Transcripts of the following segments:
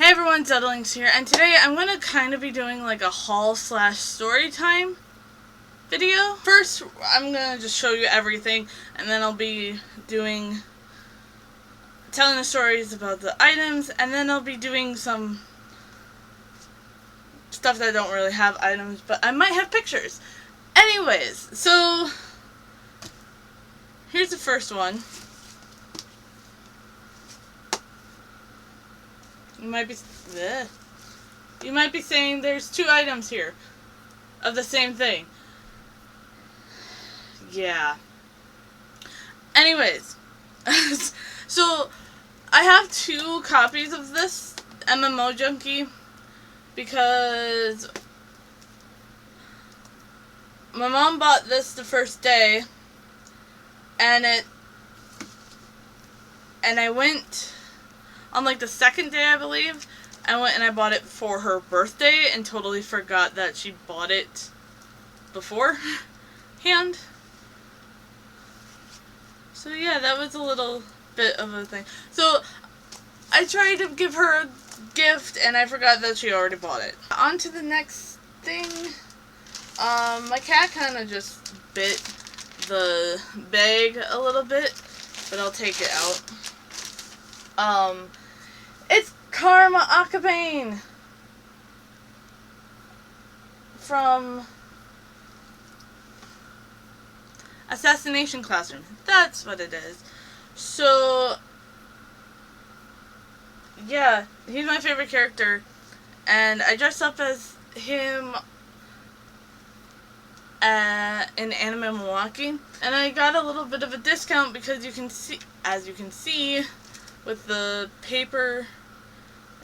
Hey everyone, Zedlings here, and today I'm going to kind of be doing like a haul/story time video. First, I'm going to just show you everything, and then I'll be telling the stories about the items, and then I'll be doing some stuff that don't really have items, but I might have pictures. Anyways, so here's the first one. You might be saying there's two items here of the same thing. Yeah. Anyways, so I have two copies of this MMO Junkie because my mom bought this the first day, and I went on like the second day, I believe. I went and I bought it for her birthday and totally forgot that she bought it beforehand. So yeah, that was a little bit of a thing. So I tried to give her a gift and I forgot that she already bought it. On to the next thing. My cat kind of just bit the bag a little bit, but I'll take it out. It's Karma Akabane from Assassination Classroom. That's what it is. So, yeah, he's my favorite character, and I dressed up as him in Anime Milwaukee, and I got a little bit of a discount because as you can see, with the paper,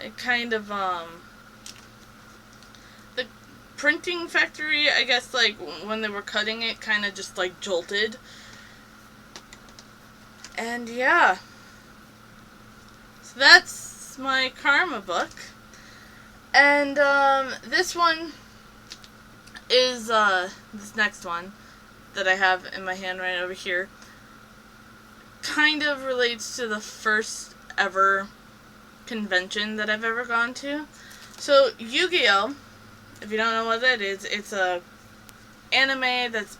it kind of, the printing factory, I guess, like, when they were cutting it, kind of just, like, jolted. And, yeah. So that's my Karma book. And, this one is, this next one that I have in my hand right over here, kind of relates to the first ever convention that I've ever gone to. So, Yu-Gi-Oh! If you don't know what that is, it's a anime that's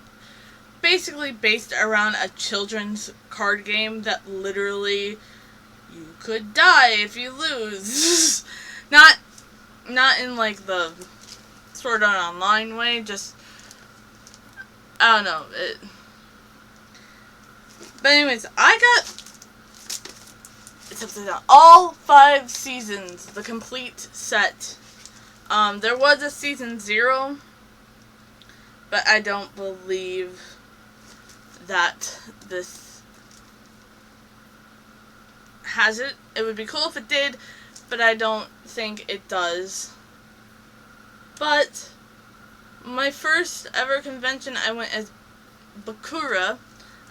basically based around a children's card game that literally you could die if you lose. Not in like the Sword Art Online way, just I don't know. But anyways, I got it's upside down. All 5 seasons, the complete set. There was a season 0, but I don't believe that this has it. It would be cool if it did, but I don't think it does. But my first ever convention, I went as Bakura.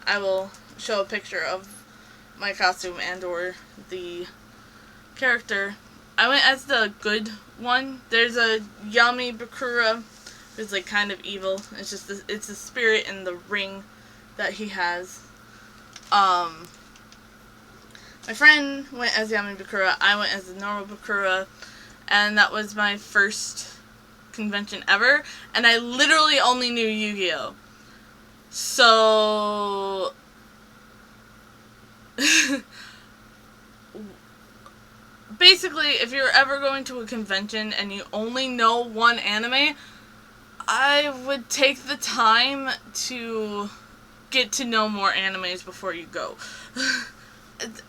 I will show a picture of my costume and or the character. I went as the good one. There's a Yami Bakura who's like kind of evil. It's just it's the spirit in the ring that he has. My friend went as Yami Bakura. I went as the normal Bakura, and that was my first convention ever. And I literally only knew Yu-Gi-Oh! So basically, if you're ever going to a convention and you only know one anime, I would take the time to get to know more animes before you go.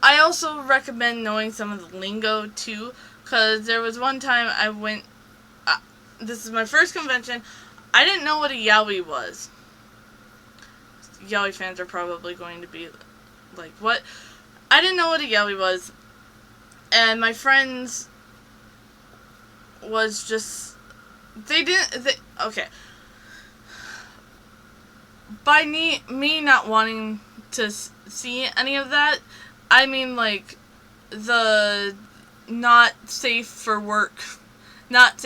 I also recommend knowing some of the lingo too, because there was one time I went, this is my first convention, I didn't know what a yaoi was. Yaoi fans are probably going to be like, what? I didn't know what a yaoi was, and my friends was just, okay. By me not wanting to see any of that, I mean like the not safe for work, not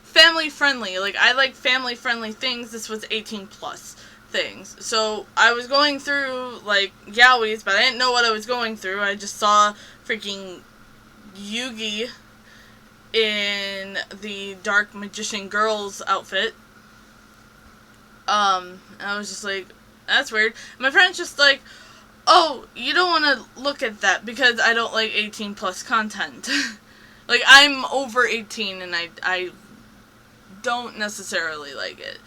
family friendly. Like, I like family friendly things. This was 18 plus things. So I was going through like yaois, but I didn't know what I was going through. I just saw freaking Yugi in the Dark Magician Girls outfit. I was just like, that's weird. My friend's just like, oh, you don't want to look at that because I don't like 18 plus content. Like, I'm over 18 and I don't necessarily like it.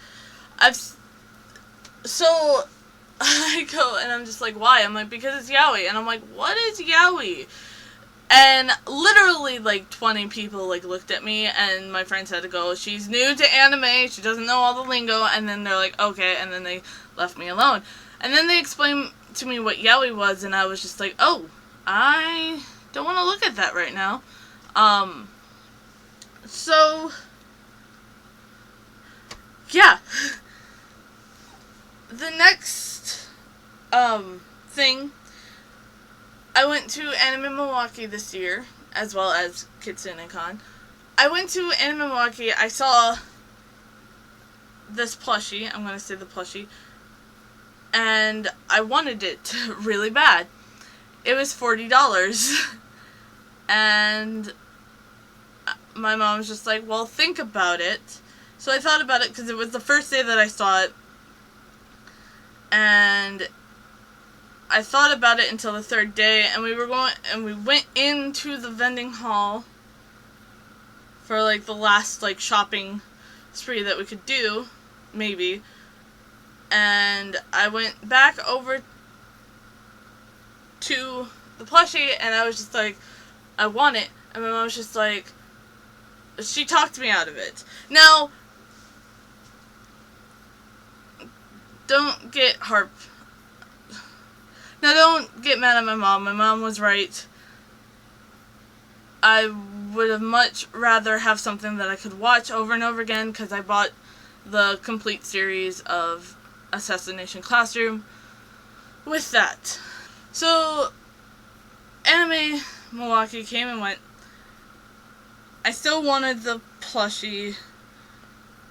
So I go and I'm just like, why? I'm like, because it's yaoi. And I'm like, what is yaoi? And literally, like, 20 people, like, looked at me, and my friends had to go, she's new to anime, she doesn't know all the lingo, and then they're like, okay, and then they left me alone. And then they explained to me what yaoi was, and I was just like, oh, I don't want to look at that right now. So, yeah. The next, thing, I went to Anime Milwaukee this year, as well as KitsuneCon. I went to Anime Milwaukee, I saw this plushie, I'm gonna say the plushie, and I wanted it really bad. It was $40, and my mom was just like, well, think about it. So I thought about it, because it was the first day that I saw it, and I thought about it until the third day, and we went into the vending hall for, like, the last, like, shopping spree that we could do, maybe, and I went back over to the plushie, and I was just like, I want it, and my mom was just like, she talked me out of it. Now, don't get mad at my mom. My mom was right. I would have much rather have something that I could watch over and over again, because I bought the complete series of Assassination Classroom with that. So, Anime Milwaukee came and went. I still wanted the plushie.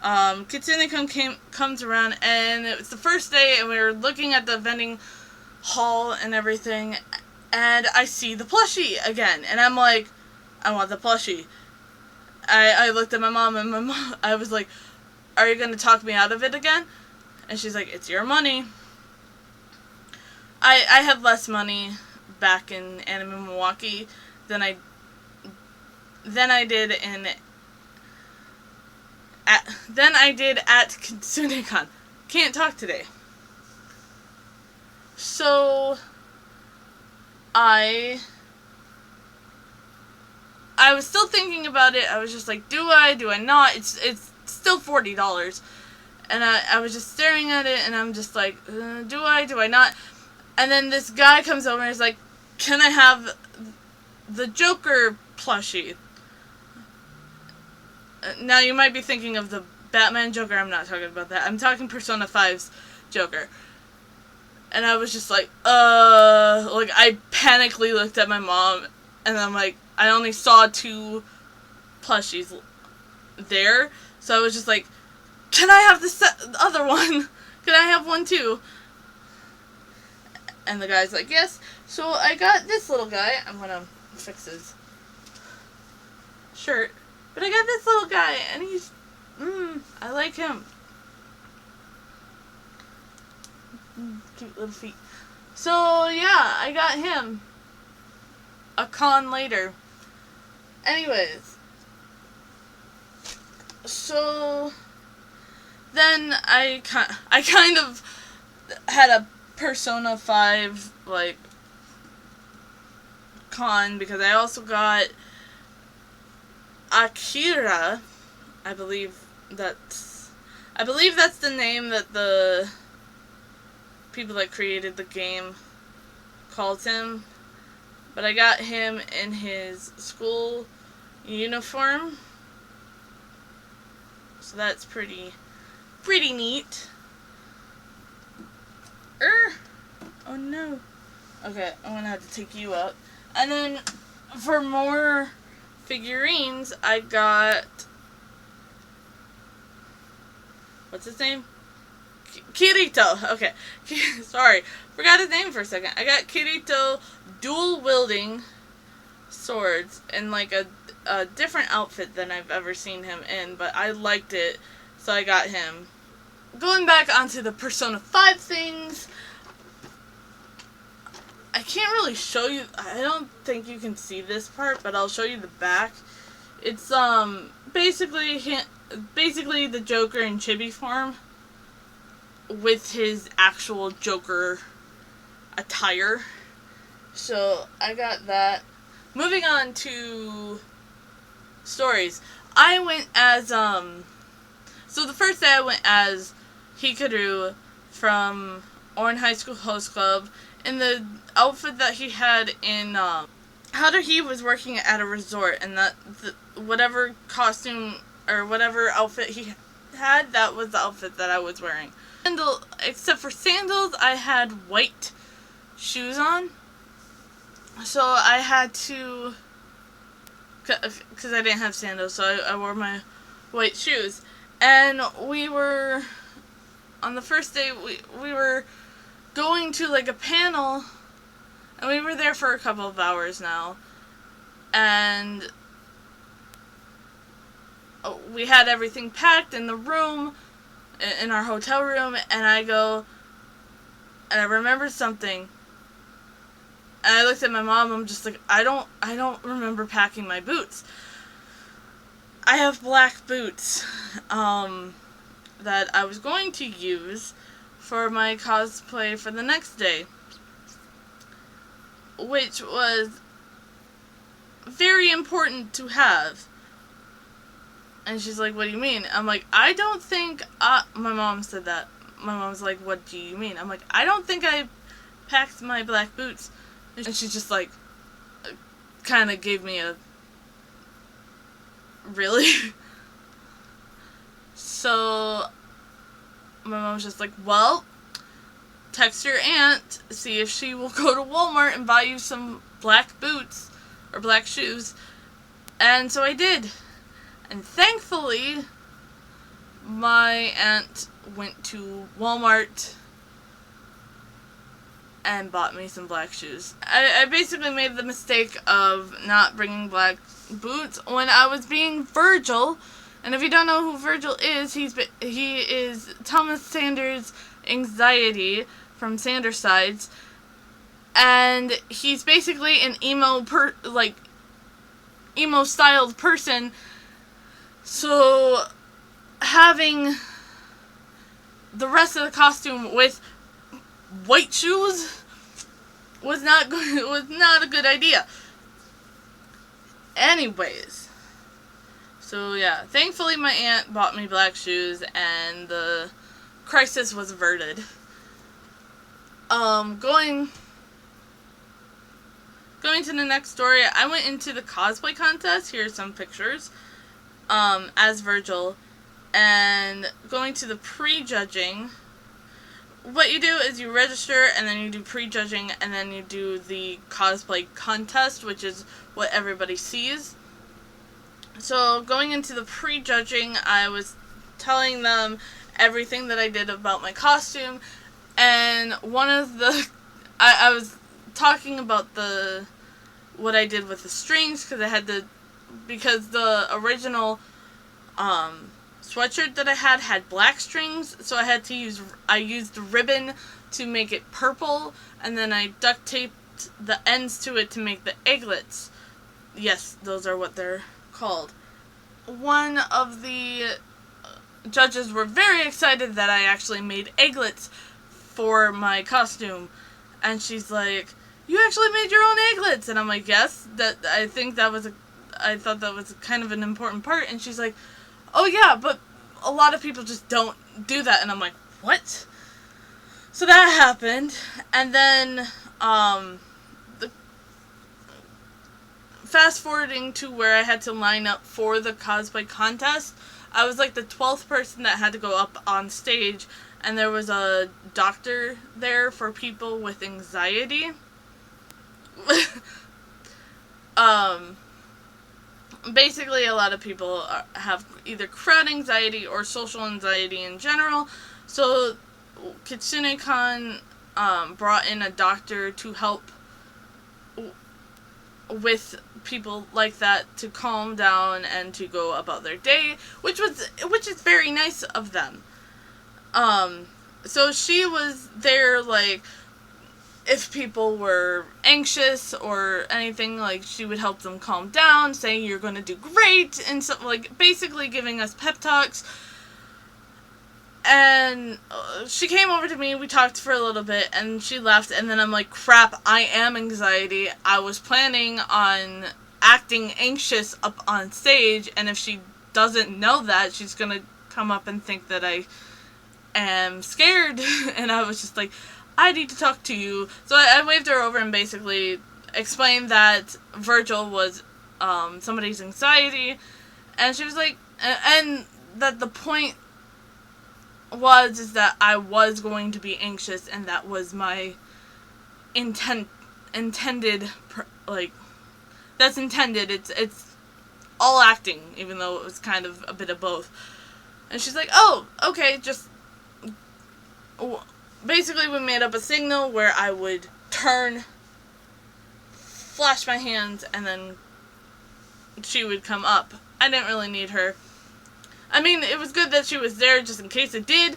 KitsuneCon comes around, and it was the first day, and we were looking at the vending hall and everything, and I see the plushie again, and I'm like, I want the plushie. I looked at my mom, and I was like, are you going to talk me out of it again? And she's like, it's your money. I had less money back in Anime Milwaukee than I did at KitsuneCon. Can't talk today. So I was still thinking about it. I was just like, do I not? It's still $40. And I was just staring at it, and I'm just like, do I not? And then this guy comes over and is like, can I have the Joker plushie? Now, you might be thinking of the Batman Joker. I'm not talking about that. I'm talking Persona 5's Joker. And I was just like, I panically looked at my mom, and I'm like, I only saw 2 plushies there, so I was just like, can I have the other one? Can I have one too? And the guy's like, yes. So I got this little guy. I'm gonna fix his shirt. But I got this little guy, and he's, I like him. Cute little feet. So, yeah, I got him. A con later. Anyways. So, then I kind of had a Persona 5, con, because I also got Akira. I believe that's the name that the people that created the game called him. But I got him in his school uniform. So that's pretty neat. Oh no. Okay, I'm gonna have to take you out. And then for more figurines, I got, what's his name? Kirito. Okay. Sorry. Forgot his name for a second. I got Kirito dual wielding Swords in like a different outfit than I've ever seen him in, but I liked it, so I got him. Going back onto the Persona 5 things, I can't really show you, I don't think you can see this part, but I'll show you the back. It's basically the Joker in chibi form with his actual Joker attire. So I got that. Moving on to stories. I went as so the first day I went as Hikaru from Ouran High School Host Club in the outfit that he had in How he was working at a resort, and that whatever costume or whatever outfit he had, that was the outfit that I was wearing. Except for sandals, I had white shoes on. So I had to, because I didn't have sandals, so I wore my white shoes. And we were, on the first day, we were going to like a panel, and we were there for a couple of hours now. And we had everything packed in the room, in our hotel room, and I remembered something. And I looked at my mom, I'm just like, I don't remember packing my boots. I have black boots that I was going to use for my cosplay for the next day, which was very important to have. And she's like, what do you mean? I'm like, I don't think, my mom said that. My mom's like, what do you mean? I'm like, I don't think I packed my black boots. And she just like, kind of gave me a, really? So, my mom's just like, well, text your aunt, see if she will go to Walmart and buy you some black boots, or black shoes. And so I did. And thankfully, my aunt went to Walmart and bought me some black shoes. I basically made the mistake of not bringing black boots when I was being Virgil. And if you don't know who Virgil is, he is Thomas Sanders' Anxiety from Sandersides. And he's basically an emo-styled person. So having the rest of the costume with white shoes was not a good idea. Anyways, so yeah, thankfully my aunt bought me black shoes and the crisis was averted. Going to the next story, I went into the cosplay contest. Here are some pictures as Virgil, and going to the pre-judging. What you do is you register, and then you do pre-judging, and then you do the cosplay contest, which is what everybody sees. So, going into the pre-judging, I was telling them everything that I did about my costume, and one of the... I was talking about what I did with the strings, because the original sweatshirt that I had black strings, so I used ribbon to make it purple, and then I duct taped the ends to it to make the eglets. Yes, those are what they're called. One of the judges were very excited that I actually made eglets for my costume, and she's like, you actually made your own eglets? And I'm like, yes, I thought that was kind of an important part. And she's like, oh yeah, but a lot of people just don't do that. And I'm like, what? So that happened. And then, fast forwarding to where I had to line up for the cosplay contest, I was like the 12th person that had to go up on stage. And there was a doctor there for people with anxiety. Basically, a lot of people have either crowd anxiety or social anxiety in general. So, Kitsune-kan brought in a doctor to help with people like that to calm down and to go about their day, which is very nice of them. So she was there, like, if people were anxious or anything, like, she would help them calm down, saying you're going to do great, and so, like, basically giving us pep talks. And she came over to me, we talked for a little bit, and she left, and then I'm like, crap, I am anxiety. I was planning on acting anxious up on stage, and if she doesn't know that, she's going to come up and think that I am scared. And I was just like, I need to talk to you. So I waved her over and basically explained that Virgil was somebody's anxiety, and she was like, and that the point is that I was going to be anxious, and that was my intended, like, that's intended. It's all acting, even though it was kind of a bit of both. And she's like, oh, okay, just, basically we made up a signal where I would turn, flash my hands, and then she would come up. I didn't really need her. I mean, it was good that she was there just in case it did,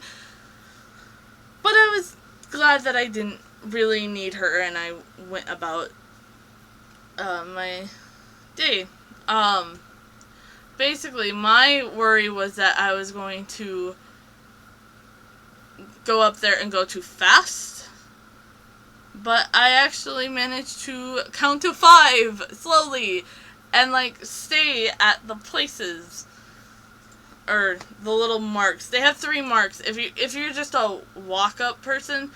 but I was glad that I didn't really need her, and I went about my day. Basically, my worry was that I was going to go up there and go too fast, but I actually managed to count to 5 slowly, and, like, stay at the places, or the little marks. They have 3 marks. If you're just a walk-up person,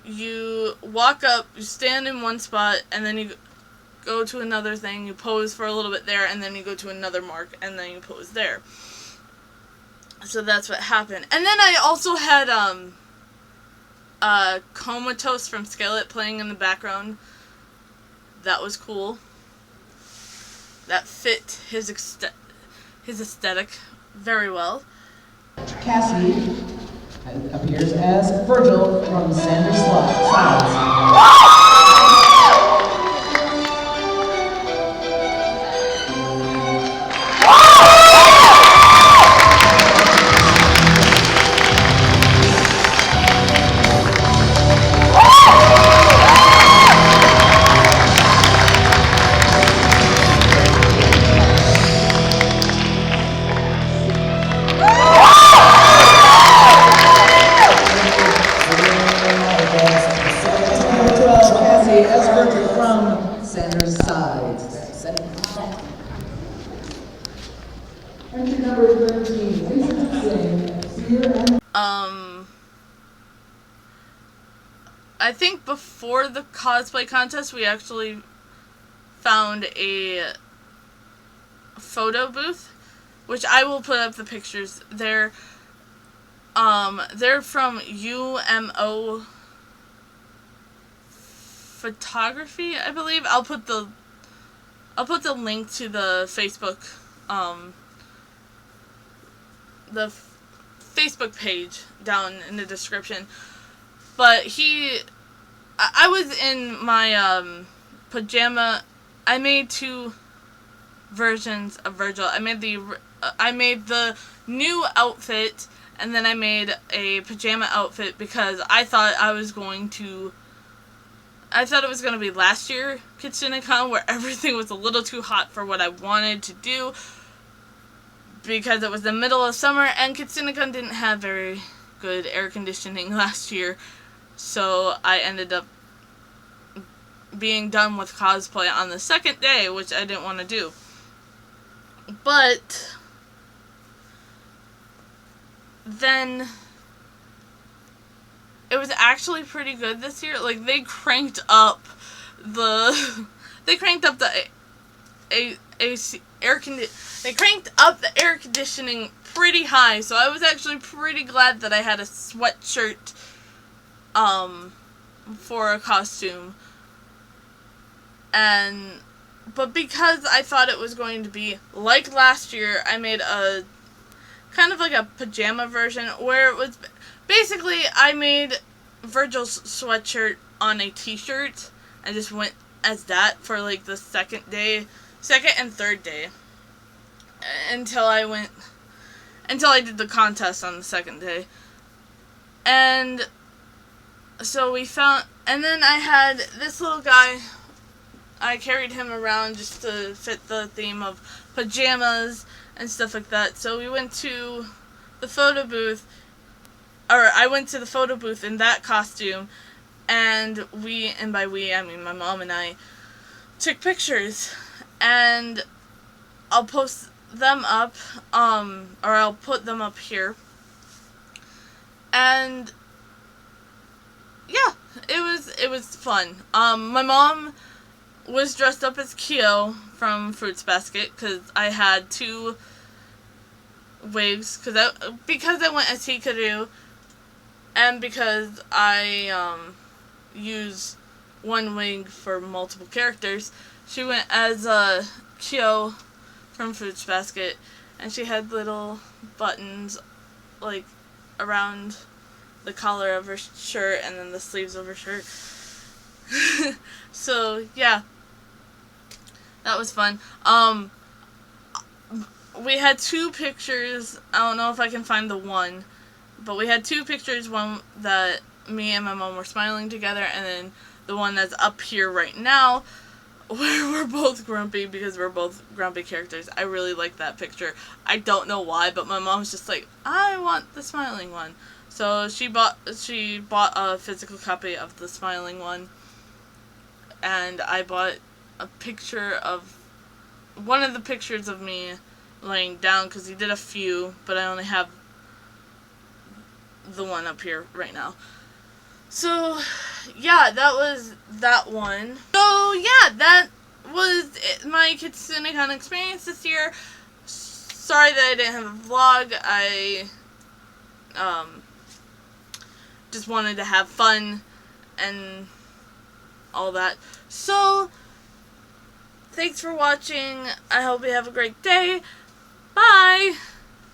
you walk up, you stand in one spot, and then you go to another thing, you pose for a little bit there, and then you go to another mark, and then you pose there. So that's what happened. And then I also had Comatose from Skillet playing in the background. That was cool. That fit his aesthetic very well. Cassie appears as Virgil from Sanders Sides. I think before the cosplay contest, we actually found a photo booth, which I will put up the pictures. They're from UMO Photography, I believe. I'll put the link to the Facebook Facebook page down in the description. But I was in my pajama. I made 2 versions of Virgil. I made the new outfit, and then I made a pajama outfit because I thought it was going to be last year KitchenCon, where everything was a little too hot for what I wanted to do, because it was the middle of summer, and KitchenCon didn't have very good air conditioning last year. So I ended up being done with cosplay on the second day, which I didn't want to do. But then it was actually pretty good this year. Like, they cranked up the air conditioning pretty high. So I was actually pretty glad that I had a sweatshirt for a costume. But because I thought it was going to be like last year, I made a kind of like a pajama version where it was basically I made Virgil's sweatshirt on a t-shirt and just went as that for like the second and third day, until I did the contest on the second day. And so and then I had this little guy. I carried him around just to fit the theme of pajamas and stuff like that. So we went to the photo booth, or I went to the photo booth in that costume, and by we, I mean my mom and I, took pictures, and I'll post them up, or I'll put them up here. And yeah, it was fun. My mom was dressed up as Kyo from Fruits Basket, because I had 2 wigs, because I went as Hikaru, and because I use one wig for multiple characters. She went as Kyo from Fruits Basket, and she had little buttons like around the collar of her shirt and then the sleeves of her shirt. So yeah, that was fun. We had 2 pictures. I don't know if I can find the one, but we had 2 pictures. One that me and my mom were smiling together, and then the one that's up here right now, where we're both grumpy because we're both grumpy characters. I really like that picture. I don't know why, but my mom's just like, I want the smiling one. So she bought a physical copy of the smiling one, and I bought a picture of one of the pictures of me laying down, because he did a few, but I only have the one up here right now. So yeah, that was that one. So yeah, that was my KitsuneCon experience this year. Sorry that I didn't have a vlog. I just wanted to have fun and all that. So thanks for watching. I hope you have a great day. Bye!